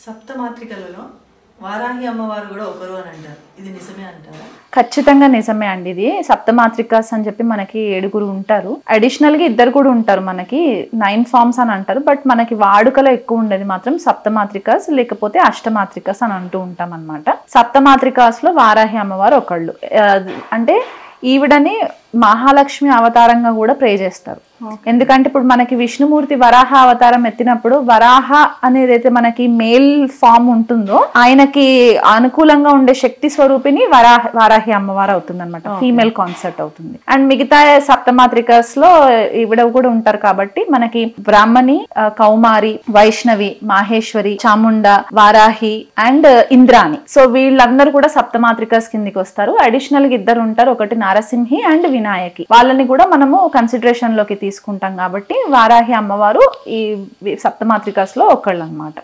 సప్తమాత్రికలలో వారాహి అమ్మవారు కూడా ఒకరు అని అంటారు. ఇది నిజమే అంటారా? ఖచ్చితంగా నిజమే అండి. ఇది సప్తమాత్రికాస్ అని చెప్పి మనకి 7 ఉంటారు. అడిషనల్ గా 2 కూడా ఉంటారు. మనకి 9 ఫార్మ్స్ అని అంటారు. బట్ మనకి వాడుకలో ఎక్కువ ఉండేది మాత్రం సప్తమాత్రికాస్ లేకపోతే అష్టమాత్రికాస్ అని అంటూ ఉంటాం అనమాట. సప్తమాత్రికాస్ లో వారాహి అమ్మవారు ఒకళ్ళు. అంటే ఈవిడని మహాలక్ష్మి అవతారంగా కూడా ప్రే చేస్తారు. ఎందుకంటే ఇప్పుడు మనకి విష్ణుమూర్తి వరాహ అవతారం ఎత్తినప్పుడు వరాహ అనేది అయితే మనకి మేల్ ఫామ్ ఉంటుందో ఆయనకి అనుకూలంగా ఉండే శక్తి స్వరూపిణి వారాహి అమ్మవారు అవుతుంది అనమాట. ఫీమేల్ కాన్సెప్ట్ అవుతుంది. అండ్ మిగతా సప్తమాత్రికస్ లో ఈవిడ కూడా ఉంటారు కాబట్టి మనకి బ్రాహ్మణి, కౌమారి, వైష్ణవి, మాహేశ్వరి, చాముండ, వారాహి అండ్ ఇంద్రాణి. సో వీళ్ళందరూ కూడా సప్తమాత్రికస్ కిందికి వస్తారు. అడిషనల్ గా 2 ఉంటారు. ఒకటి నారసింహి అండ్ వినాయకి. వాళ్ళని కూడా మనము కన్సిడరేషన్ లోకి తీసుకుంటాం కాబట్టి వారాహి అమ్మవారు ఈ సప్తమాత్రికస్ లో ఒకళ్ళు అన్నమాట.